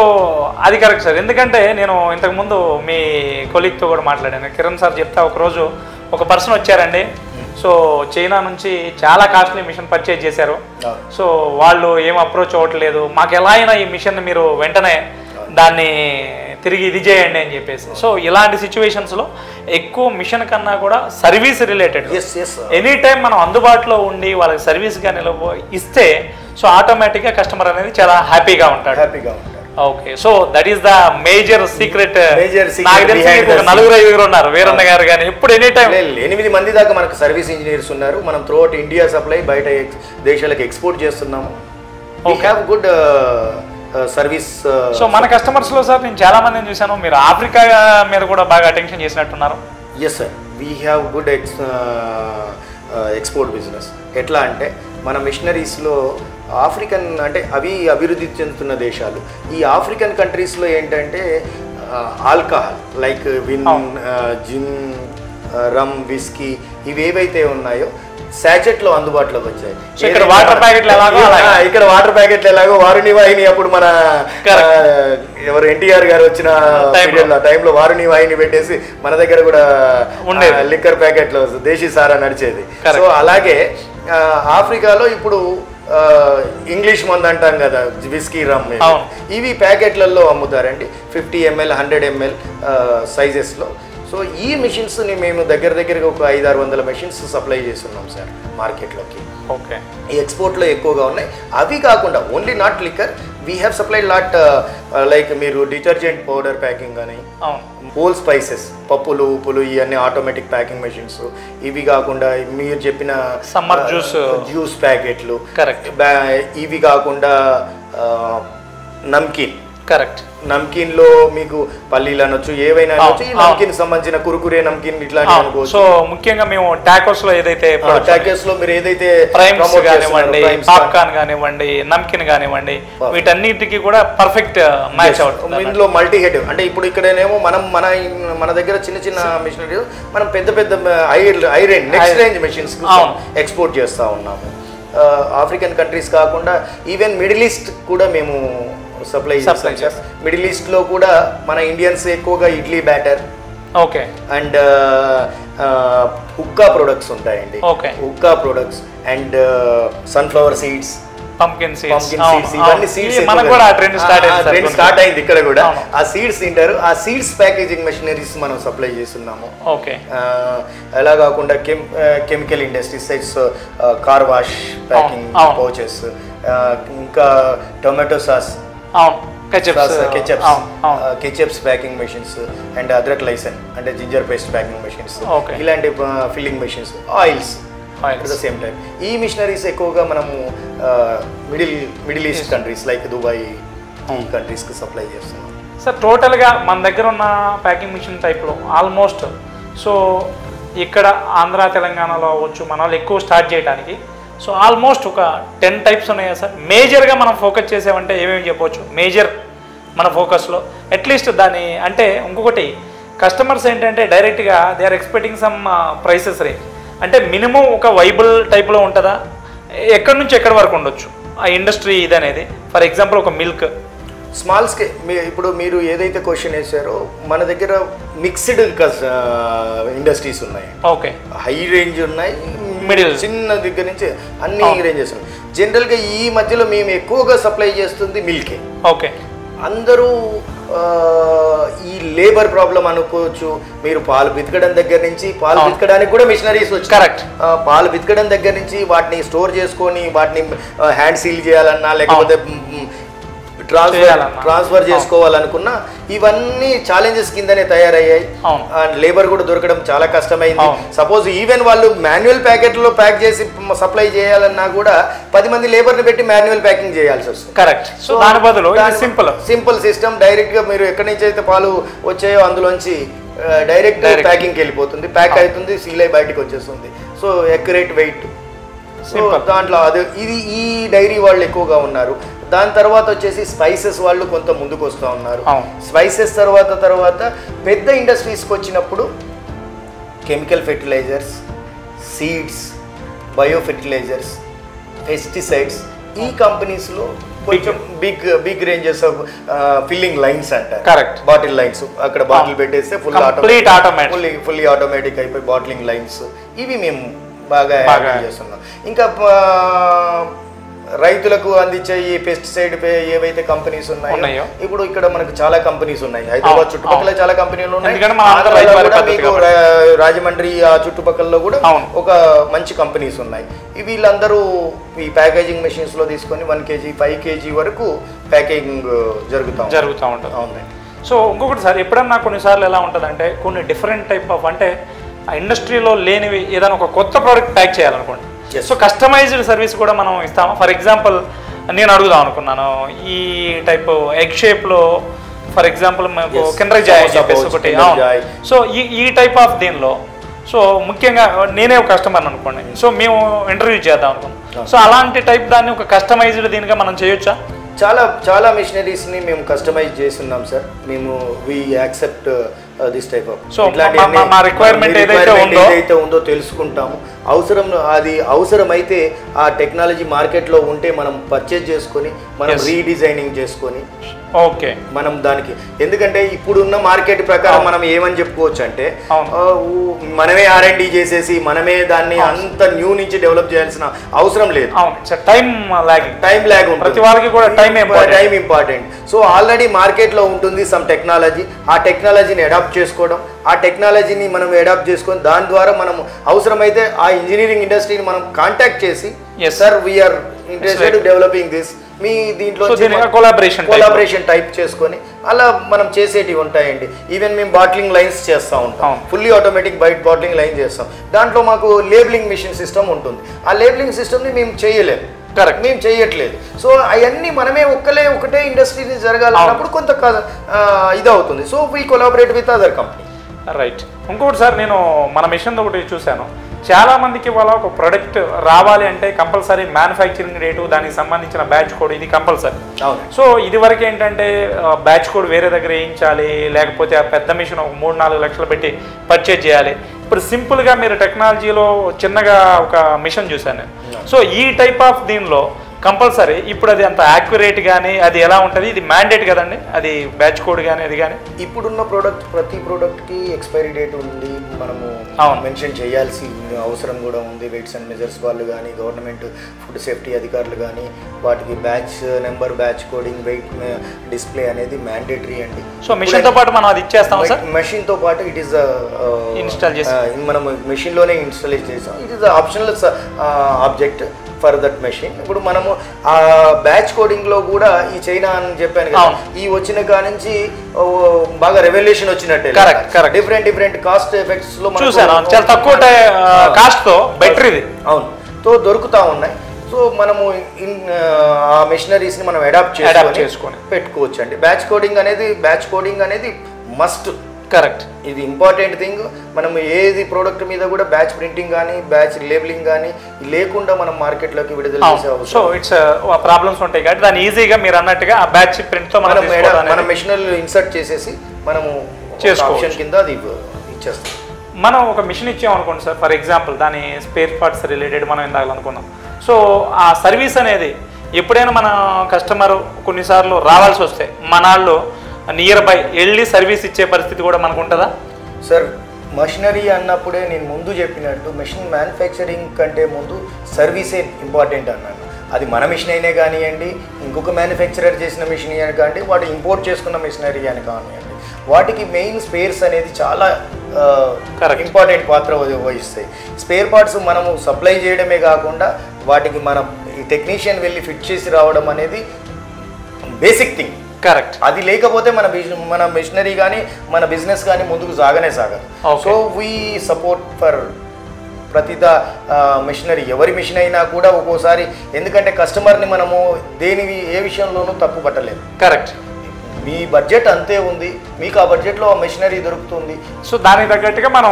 అది కరెక్ట్ సార్. ఎందుకంటే నేను ఇంతకుముందు మీ కొలీగ్తో కూడా మాట్లాడాను. కిరణ్ సార్ చెప్తా ఒకరోజు ఒక పర్సన్ వచ్చారండి. సో చైనా నుంచి చాలా కాస్ట్లీ మిషన్ పర్చేజ్ చేశారు. సో వాళ్ళు ఏం అప్రోచ్ అవ్వట్లేదు, మాకు ఎలా అయినా ఈ మిషన్ మీరు వెంటనే దాన్ని తిరిగి ఇది చేయండి అని చెప్పేసి. సో ఇలాంటి సిచ్యువేషన్స్లో ఎక్కువ మిషన్ కన్నా కూడా సర్వీస్ రిలేటెడ్ ఎనీ టైం మనం అందుబాటులో ఉండి వాళ్ళకి సర్వీస్ గా ఇస్తే సో ఆటోమేటిక్గా కస్టమర్ అనేది చాలా హ్యాపీగా ఉంటాడు. Okay, so that is the major secret. నాకు తెలిసి నలుగురు ఐదుగురు ఉన్నారు, వీరన్న గారు కానీ ఎప్పుడు ఎనీ టైం 8 మంది దాకా మనకు సర్వీస్ ఇంజనీర్స్ ఉన్నారు. మనం త్రూఅవుట్ ఇండియా సప్లై, బయట దేశాలకు ఎక్స్పోర్ట్ చేస్తున్నాము. We have good service. So మన కస్టమర్స్ లో సార్ నేను చాలా మందిని చూసాను, మీరు ఆఫ్రికా మీద కూడా బాగా అటెన్షన్ చేసినట్టున్నారు. Yes sir, we have good export business. ఎట్లా అంటే మన మిషనరీస్లో ఆఫ్రికన్ అంటే అవి అభివృద్ధి చెందుతున్న దేశాలు. ఈ ఆఫ్రికన్ కంట్రీస్లో ఏంటంటే ఆల్కహాల్ లైక్ జిన్, రమ్, విస్కీ ఇవేవైతే ఉన్నాయో శాచెట్లో అందుబాటులోకి వచ్చాయి. ఇక్కడ వాటర్ ప్యాకెట్లు ఎలాగో వారుని వాహిని అప్పుడు మన ఎవరు ఎన్టీఆర్ గారు వచ్చిన టైంలో వారుని వాహిని పెట్టేసి మన దగ్గర కూడా లిక్కర్ ప్యాకెట్లు దేశీ సారా నడిచేది. సో అలాగే ఆఫ్రికాలో ఇప్పుడు ఇంగ్లీష్ మందు అంటాం కదా, విస్కీ, రమ్, ఇవి ప్యాకెట్లలో అమ్ముతారండి 50 ml 100 ml సైజెస్లో. సో ఈ మిషన్స్ని మేము దగ్గరగా ఒక 500-600 మెషిన్స్ సప్లై చేస్తున్నాం సార్ మార్కెట్లోకి. ఓకే, ఈ ఎక్స్పోర్ట్లో ఎక్కువగా ఉన్నాయి. అవి కాకుండా only not liquor, we have supplied lot like మీరు డిటర్జెంట్ పౌడర్ ప్యాకింగ్ కానీ, హోల్ స్పైసెస్, పప్పులు, ఉప్పులు, ఇవన్నీ ఆటోమేటిక్ ప్యాకింగ్ మెషిన్స్. ఇవి కాకుండా మీరు చెప్పిన సమ్మర్ జ్యూస్ ప్యాకెట్లు, కరెక్ట్. ఇవి కాకుండా నమ్కీన్, కరెక్ట్. నమ్కీన్ లో మీకు పల్లీలు అనొచ్చు, ఏవైనా అనొచ్చు. నమ్కీన్ సంబంధించిన కురుకురే నమ్కీన్ ఇట్లాంటి అనుకోవచ్చు. సో ముఖ్యంగా మేము టాకోస్ లో ఏదైతే టాకోస్ లో మీరు ఏదైతే ప్రైమ్స్ కానివ్వండి, పాప్కార్న్ కానివ్వండి, నమ్కీన్ కానివ్వండి, వీటన్నిటికీ కూడా పర్ఫెక్ట్ మ్యాచ్ అవుతుంది. ఇందులో మల్టీ హెడ్ అంటే ఇప్పుడు ఇక్కడనేమో మన దగ్గర చిన్న మిషనరీ, మనం పెద్ద high range next range machines export చేస్తా ఉన్నాము. ఆఫ్రికన్ కంట్రీస్ కాకుండా ఈవెన్ మిడిల్ ఈస్ట్ కూడా మేము సప్లై చేస్తాం. మిడిల్ ఈస్ట్ లో కూడా మన ఇండియన్స్ ఎక్కువగా ఇడ్లీ బ్యాటర్, ఓకే, అండ్ హుక్కా ప్రొడక్ట్స్ ఉంటాయండి. హుక్కా products and sunflower seeds, pumpkin seeds, ఇవన్నీ సీడ్స్ స్టార్ట్ అయింది ఇక్కడ కూడా. ఆ సీడ్స్ తింటారు. ఆ సీడ్స్ ప్యాకేజింగ్ మెషినరీస్ మనం సప్లై చేస్తున్నాము. ఓకే, అలా కాకుండా chemical industries, car wash packing pouches, ఇంకా tomato sauce, ketchups packing machines, and అద్రక్ లైసన్ అంటే జింజర్ పేస్ట్ ప్యాకింగ్ మెషిన్స్, ఇలాంటి filling machines, oils at the same time. ఈ మిషనరీస్ ఎక్కువగా మనము middle east countries like Dubai, ఈ కంట్రీస్కి సప్లై చేస్తున్నాం సార్. టోటల్గా మన దగ్గర ఉన్న ప్యాకింగ్ మిషన్ టైప్లో ఆల్మోస్ట్ సో ఇక్కడ ఆంధ్ర తెలంగాణలో అవ్వచ్చు మన వాళ్ళు ఎక్కువ స్టార్ట్ చేయడానికి. సో ఆల్మోస్ట్ ఒక 10 టైప్స్ ఉన్నాయా సార్? మేజర్గా మనం ఫోకస్ చేసామంటే ఏమేమి చెప్పవచ్చు మేజర్ మన ఫోకస్లో? అట్లీస్ట్ దాని అంటే ఇంకొకటి కస్టమర్స్ ఏంటంటే డైరెక్ట్గా they are expecting some prices range, అంటే మినిమం ఒక వైబుల్ టైప్లో ఉంటుందా? ఎక్కడి నుంచి ఎక్కడి వరకు ఉండొచ్చు ఆ ఇండస్ట్రీ ఇది అనేది? ఫర్ ఎగ్జాంపుల్ ఒక మిల్క్ స్మాల్ స్కేల్. ఇప్పుడు మీరు ఏదైతే క్వశ్చన్ వేసారో మన దగ్గర మిక్స్డ్ ఇండస్ట్రీస్ ఉన్నాయి. ఓకే, హై రేంజ్ ఉన్నాయి, మిడిల్, చిన్న దగ్గర నుంచి అన్ని రేంజెస్ ఉన్నాయి. జనరల్గా ఈ మధ్యలో మేము ఎక్కువగా సప్లై చేస్తుంది మిల్కే. ఓకే, అందరూ ఈ లేబర్ ప్రాబ్లం అనుకోవచ్చు. మీరు పాలు బితకడం దగ్గర నుంచి, పాలు బితకడానికి కూడా మిషనరీస్ వచ్చి, కరెక్ట్, పాలు బితకడం దగ్గర నుంచి వాటిని స్టోర్ చేసుకొని వాటిని హ్యాండ్ సీల్ చేయాలన్నా లేకపోతే ట్రాన్స్ఫర్ చేసుకోవాలనుకున్నా ఇవన్నీ ఛాలెంజెస్ కిందనే తయారయ్యాయి. అండ్ లేబర్ కూడా దొరకడం చాలా కష్టమైంది. సపోజ్ ఈవెన్ వాళ్ళు మాన్యువల్ ప్యాకెట్లో ప్యాక్ చేసి సప్లై చేయాలన్నా కూడా 10 మంది లేబర్ని పెట్టి మాన్యువల్ ప్యాకింగ్ చేయాల్సి వస్తుంది. కరెక్ట్. సో దాని బదులు సింపుల్ సిస్టమ్, డైరెక్ట్ గా మీరు ఎక్కడి నుంచి అయితే పాలు వచ్చాయో అందులోంచి డైరెక్ట్ ప్యాకింగ్కి వెళ్ళిపోతుంది, ప్యాక్ అవుతుంది, సీల్ అయి బయటకు వచ్చేస్తుంది. So accurate wait. సో దాంట్లో ఇది ఈ డైరీ వాళ్ళు ఎక్కువగా ఉన్నారు. దాని తర్వాత వచ్చేసి స్పైసెస్ వాళ్ళు కొంత ముందుకు వస్తూ ఉన్నారు. స్పైసెస్ తర్వాత పెద్ద ఇండస్ట్రీస్కి వచ్చినప్పుడు chemical fertilizers, seeds, bio fertilizers, pesticides, ఈ కంపెనీస్లో కొంచెం big ranges of filling lines అంటారు. కరెక్ట్. బాటిల్ లైన్స్, అక్కడ బాటిల్ పెట్టేస్తే ఫుల్లీ ఆటోమేటిక్ అయిపోయి బాటిలింగ్ లైన్స్, ఇవి మేము బాగా చేస్తున్నాం. ఇంకా రైతులకు అందించే ఈ పెస్టిసైడ్ ఏవైతే కంపెనీస్ ఉన్నాయో, ఇప్పుడు ఇక్కడ మనకు చాలా కంపెనీస్ ఉన్నాయి. హైదరాబాద్ చుట్టుపక్కల చాలా కంపెనీలు ఉన్నాయి. మీకు రాజమండ్రి ఆ చుట్టుపక్కల కూడా ఒక మంచి కంపెనీస్ ఉన్నాయి. వీళ్ళందరూ ఈ ప్యాకేజింగ్ మెషిన్స్ లో తీసుకొని 1 kg 5 kg వరకు ప్యాకేజింగ్ జరుగుతూ ఉంటుంది. అవునండి. సో ఇంకొకటి సార్, ఎప్పుడన్నా కొన్నిసార్లు ఎలా ఉంటుంది అంటే కొన్ని డిఫరెంట్ టైప్ ఆఫ్ అంటే ఆ ఇండస్ట్రీలో లేనివి ఏదైనా ఒక కొత్త ప్రోడక్ట్ ప్యాక్ చేయాలనుకోండి. సో కస్టమైజ్డ్ సర్వీస్ కూడా మనం ఇస్తాము. ఫర్ ఎగ్జాంపుల్ నేను అడుగుదాం అనుకున్నాను, ఈ టైప్ ఎగ్ షేప్లో ఫర్ ఎగ్జాంపుల్ మనకు కిండర్ జాయ్ చెప్పేసి ఒకటి. సో ఈ టైప్ ఆఫ్ దీనిలో సో ముఖ్యంగా నేనే ఒక కస్టమర్ అనుకోండి, సో మేము ఇంటర్వ్యూ చేద్దాం అనుకున్నాం. సో అలాంటి టైప్ దాన్ని ఒక కస్టమైజ్డ్ దీనిగా మనం చేయొచ్చా? చాలా మిషనరీస్ని మేము కస్టమైజ్ చేస్తున్నాం సార్. మేము we accept this type of. So మా రిక్వైర్మెంట్ ఏదైతే ఉందో తెలుసుకుంటాము. అవసరమైతే ఆ టెక్నాలజీ మార్కెట్లో ఉంటే మనం పర్చేజ్ చేసుకొని మనం రీడిజైనింగ్ చేసుకొని ఓకే మనం దానికి, ఎందుకంటే ఇప్పుడున్న మార్కెట్ ప్రకారం మనం ఏమని చెప్పుకోవచ్చు అంటే మనమే R&D చేసేసి మనమే దాన్ని అంత న్యూ నుంచి డెవలప్ చేయాల్సిన అవసరం లేదు. టైం ల్యాగ్ ప్రతి వారికి కూడా టైం ఇంపార్టెంట్. సో ఆల్రెడీ మార్కెట్లో ఉంటుంది సమ్ టెక్నాలజీ, ఆ టెక్నాలజీని అడాప్ట్ చేసుకోవడం, ఆ టెక్నాలజీని మనం అడాప్ట్ చేసుకొని దాని ద్వారా మనం అవసరమైతే ఆ ఇంజనీరింగ్ ఇండస్ట్రీని మనం కాంటాక్ట్ చేసి sir we are interested developing this, మీ దీంట్లో కొలాబరేషన్ టైప్ చేసుకొని అలా మనం చేసేటివి ఉంటాయండి. ఈవెన్ మేము బాటిలింగ్ లైన్స్ చేస్తూ ఉంటాం, ఫుల్లీ ఆటోమేటిక్ బాటిలింగ్ లైన్ చేస్తాం. దాంట్లో మాకు లేబులింగ్ మిషన్ సిస్టమ్ ఉంటుంది. ఆ లేబులింగ్ సిస్టమ్ని మేము చేయలేము, మేము చేయట్లేదు. సో అవన్నీ మనమే ఒకటే ఇండస్ట్రీ జరగాలన్నప్పుడు కొంత ఇది అవుతుంది. So we collaborate with other company. Right. ఇంకొకటి సార్, నేను మన మిషన్ ఒకటి చూశాను, చాలా మందికి వాళ్ళ ఒక ప్రొడక్ట్ రావాలి అంటే కంపల్సరీ మ్యానుఫ్యాక్చరింగ్ రేటు, దానికి సంబంధించిన బ్యాచ్ కోడ్ ఇది కంపల్సరీ. సో ఇది వరకు ఏంటంటే బ్యాచ్ కోడ్ వేరే దగ్గర వేయించాలి, లేకపోతే ఆ పెద్ద మిషన్ ఒక 3-4 లక్షలు పెట్టి పర్చేజ్ చేయాలి. ఇప్పుడు సింపుల్గా మీరు టెక్నాలజీలో చిన్నగా ఒక మిషన్ చూశాను నేను. సో ఈ టైప్ ఆఫ్ దీనిలో కంపల్సరీ ఇప్పుడు అది అంత యాక్యురేట్ కానీ అది ఎలా ఉంటుంది, ఇది మ్యాండేట్ కదండి, అది బ్యాచ్ కోడ్ కానీ అది కానీ. ఇప్పుడున్న ప్రతి ప్రోడక్ట్కి ఎక్స్పైరీ డేట్ ఉంది, మనము మెన్షన్ చేయాల్సి అవసరం కూడా ఉంది. వెయిట్స్ అండ్ మెజర్స్ వాళ్ళు కానీ, గవర్నమెంట్ ఫుడ్ సేఫ్టీ అధికారులు కానీ, వాటికి batch number, batch coding, weight display అనేది మ్యాండేటరీ అండి. సో మిషన్తో పాటు మనం అది ఇచ్చేస్తాం సార్. మెషిన్తో పాటు ఇట్ ఈస్ ఇన్స్టాల్ చేసి మనం మెషిన్లోనే ఇన్స్టాల్ చేస్తాం. It is optional object for that machine. ఇప్పుడు మనము ఆ బ్యాచ్ కోడింగ్ లో కూడా ఈ చైనా అని చెప్పాను కదా, ఈ వచ్చిన కాడ నుంచి బాగా రెవల్యూషన్ వచ్చినట్టే. డిఫరెంట్ కాస్ట్ ఎఫెక్ట్స్ లో చాలా తక్కువ కాస్ట్ తో బెటర్ ఇది తో దొరుకుతా ఉన్నాయి. సో మనము ఆ మెషినరీస్ ని మనం అడాప్ట్ చేసుకొని పెట్టుకోవచ్చు అండి. బ్యాచ్ కోడింగ్ అనేది మస్ట్. కరెక్ట్. ఇది ఇంపార్టెంట్ థింగ్. మనం ఏది ప్రోడక్ట్ మీద కూడా బ్యాచ్ ప్రింటింగ్ కానీ, బ్యాచ్ లేబులింగ్ కానీ లేకుండా మనం మార్కెట్లోకి విడుదల చేసే అవసరం. సో ఇట్స్ ప్రాబ్లమ్స్ ఉంటాయి కాబట్టి దాన్ని ఈజీగా మీరు అన్నట్టుగా ఆ బ్యాచ్ ప్రింట్తో మనం మెషినరీలో ఇన్సర్ట్ చేసేసి మనము ఆప్షన్ కింద అది ఇచ్చేస్తాం. మనం ఒక మిషన్ ఇచ్చాం అనుకోండి సార్, ఫర్ ఎగ్జాంపుల్ దాని స్పేర్ పార్ట్స్ రిలేటెడ్ మనం ఇందాక అనుకున్నాం. సో ఆ సర్వీస్ అనేది ఎప్పుడైనా మన కస్టమర్ కొన్నిసార్లు రావాల్సి వస్తే మనాళ్ళు నియర్ బై వెళ్ళి సర్వీస్ ఇచ్చే పరిస్థితి కూడా మనకు ఉంటుందా సార్? మెషినరీ అన్నప్పుడే నేను ముందు చెప్పినట్టు మెషిన్ మ్యానుఫ్యాక్చరింగ్ కంటే ముందు సర్వీసే ఇంపార్టెంట్ అన్నాను. అది మన మిషన్ అయినే కానివ్వండి, ఇంకొక మ్యానుఫ్యాక్చరర్ చేసిన మిషన్ అని కానివ్వండి, వాటి ఇంపోర్ట్ చేసుకున్న మిషనరీ అని కానివ్వండి, వాటికి మెయిన్ స్పేర్స్ అనేది చాలా ఇంపార్టెంట్ పాత్ర వహిస్తాయి. స్పేర్ పార్ట్స్ మనము సప్లై చేయడమే కాకుండా వాటికి మనం ఈ టెక్నీషియన్ వెళ్ళి ఫిట్ చేసి రావడం అనేది బేసిక్ థింగ్. కరెక్ట్. అది లేకపోతే మన మిషనరీ కానీ మన బిజినెస్ కానీ ముందుకు సాగదు. సో వీ సపోర్ట్ ఫర్ ప్రతిద మిషనరీ, ఎవరి మిషన్ అయినా కూడా ఒక్కోసారి, ఎందుకంటే కస్టమర్ని మనము ఏ విషయంలోనూ తప్పు పట్టలేదు. కరెక్ట్. మీ బడ్జెట్ అంతే ఉంది, మీకు ఆ బడ్జెట్లో ఆ మిషనరీ దొరుకుతుంది. సో దానికి తగ్గట్టుగా మనం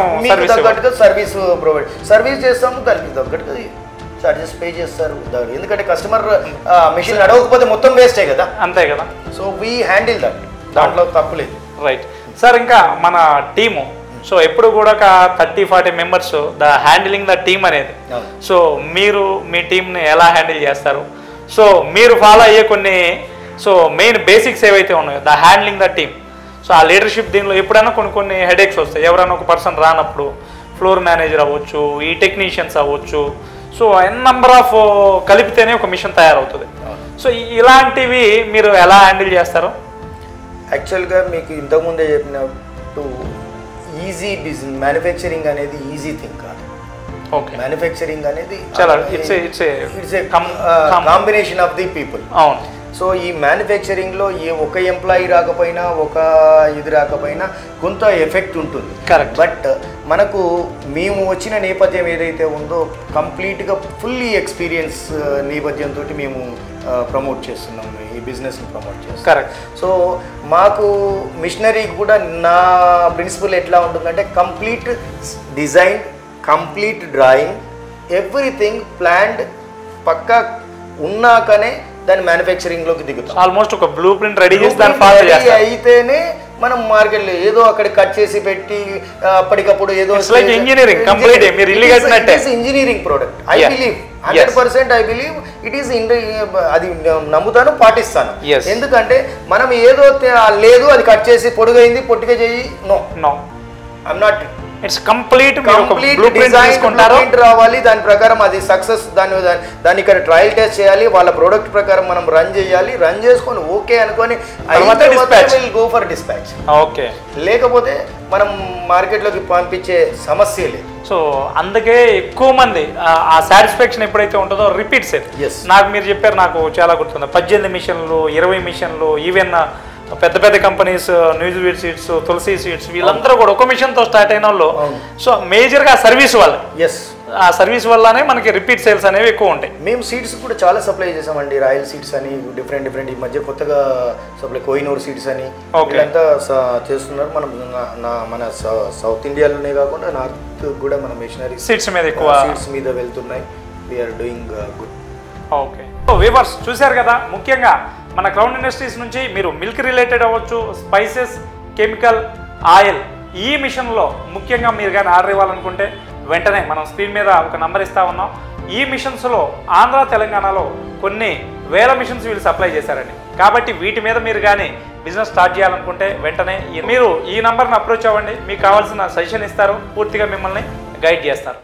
సర్వీస్ చేస్తాము, దానికి తగ్గట్టుగా చార్జెస్ పే చేస్తారు. ఎందుకంటే కస్టమర్ మిషన్ అడగకపోతే మొత్తం వేస్టే కదా. అంతే కదా. సో వీ హ్యాండిల్ దట్, దాంట్లో తప్పులేదు. Right sir. ఇంకా మన టీము సో ఎప్పుడు కూడా ఒక 30-40 members the handling the team అనేది. సో మీరు మీ టీంని ఎలా హ్యాండిల్ చేస్తారు? సో మీరు ఫాలో అయ్యే కొన్ని మెయిన్ బేసిక్స్ ఏవైతే ఉన్నాయో the handling the team. So ఆ లీడర్షిప్ దీనిలో ఎప్పుడైనా కొన్ని హెడేక్స్ వస్తాయి. ఎవరైనా ఒక పర్సన్ రానప్పుడు ఫ్లోర్ మేనేజర్ అవ్వచ్చు, ఈ టెక్నీషియన్స్ అవ్వచ్చు. సో నెంబర్ ఆఫ్ కలిపితేనే ఒక మిషన్ తయారవుతుంది. సో ఇలాంటివి మీరు ఎలా హ్యాండిల్ చేస్తారు? యాక్చువల్గా మీకు ఇంతకుముందే చెప్పినట్టు ఈజీ బిజినెస్ మ్యానుఫ్యాక్చరింగ్ అనేది ఈజీ థింగ్ కాదు. ఓకే, మ్యానుఫ్యాక్చరింగ్ అనేది it's a combination of the people. అవును. సో ఈ మ్యానుఫ్యాక్చరింగ్లో ఒక ఎంప్లాయీ రాకపోయినా, ఒక ఇది రాకపోయినా కొంత ఎఫెక్ట్ ఉంటుంది. కరెక్ట్. బట్ మనకు మేము వచ్చిన నేపథ్యం ఏదైతే ఉందో కంప్లీట్గా ఫుల్లీ ఎక్స్పీరియన్స్ నేపథ్యంతో మేము ప్రమోట్ చేస్తున్నాం, ఈ బిజినెస్ని ప్రమోట్ చేస్తాం. కరెక్ట్. సో మాకు మిషనరీ కూడా నా ప్రిన్సిపల్ ఎట్లా ఉంటుందంటే complete design, complete drawing, everything planned పక్కా ఉన్నాకనే దాని మ్యానుఫ్యాక్చరింగ్లోకి దిగుతాం. ఆల్మోస్ట్ ఒక బ్లూ ప్రింట్ రెడీ చేసి దాన్ని ఫాలో చేస్తాం. అయితేనే మనం మార్కెట్లో ఏదో అక్కడ కట్ చేసి పెట్టి అప్పటికప్పుడు ఏదో ఇంజనీరింగ్ కంప్లీట్ మీరు ఇల్లు కట్టినట్టే engineering product. I believe 100% I believe it is అది నమ్ముతాను, పాటిస్తాను. ఎందుకంటే మనం ఏదో లేదు అది కట్ చేసి పొడుగైంది పొట్టిగా చేయి, no I'm not. It's complete రావాలి, దాని ప్రకారం అది సక్సెస్, దాన్ని ఇక్కడ ట్రయల్ టెస్ట్ చేయాలి, వాళ్ళ ప్రోడక్ట్ ప్రకారం మనం రన్ చేయాలి, రన్ చేసుకొని ఓకే అనుకొని గో ఫర్ డిస్పాచ్. ఓకే, లేకపోతే మనం మార్కెట్లోకి పంపించే సమస్య లేదు. సో అందుకే ఎక్కువ మంది ఆ సాటిస్ఫాక్షన్ ఎప్పుడైతే ఉంటుందో రిపీట్ సేల్. నాకు మీరు చెప్పారు, నాకు చాలా గుర్తుంది. 18 మిషన్లు, 20 మిషన్లు, ఈవెన్ పెద్ద పెద్ద కంపెనీస్, న్యూజివీడ్ సీడ్స్, తులసి సీడ్స్, వీళ్ళందరూ కూడా ఒక మిషన్తో స్టార్ట్ అయిన వాళ్ళు. సో మేజర్గా సర్వీస్ వల్ల, ఆ సర్వీస్ వల్లనే మనకి రిపీట్ సేల్స్ అనేవి ఎక్కువ ఉంటాయి. మేము సీడ్స్ కూడా చాలా సప్లై చేసామండి. రాయల్ సీడ్స్ అని డిఫరెంట్ ఈ మధ్య కొత్తగా సప్లై, కోహినూర్ సీడ్స్ అని వీళ్ళంతా చేస్తున్నారు. మన సౌత్ ఇండియాలోనే కాకుండా నార్త్ కూడా మన మిషనరీ సీడ్స్ మీద ఎక్కువ సీడ్స్ మీద వెళ్తున్నాయి. We're doing good. Okay, so viewers చూశారు కదా, ముఖ్యంగా మన క్రౌన్ ఇండస్ట్రీస్ నుంచి మీరు మిల్క్ రిలేటెడ్ అవ్వచ్చు, స్పైసెస్, కెమికల్, ఆయిల్, ఈ మిషన్లో ముఖ్యంగా మీరు కానీ ఆర్డర్ ఇవ్వాలనుకుంటే వెంటనే మనం స్క్రీన్ మీద ఒక నంబర్ ఇస్తా ఉన్నాం. ఈ మిషన్స్లో ఆంధ్ర, తెలంగాణలో కొన్ని వేల మిషన్స్ వీళ్ళు సప్లై చేశారండి. కాబట్టి వీటి మీద మీరు కానీ బిజినెస్ స్టార్ట్ చేయాలనుకుంటే వెంటనే మీరు ఈ నంబర్ని అప్రోచ్ అవ్వండి. మీకు కావాల్సిన సజెషన్ ఇస్తారు, పూర్తిగా మిమ్మల్ని గైడ్ చేస్తారు.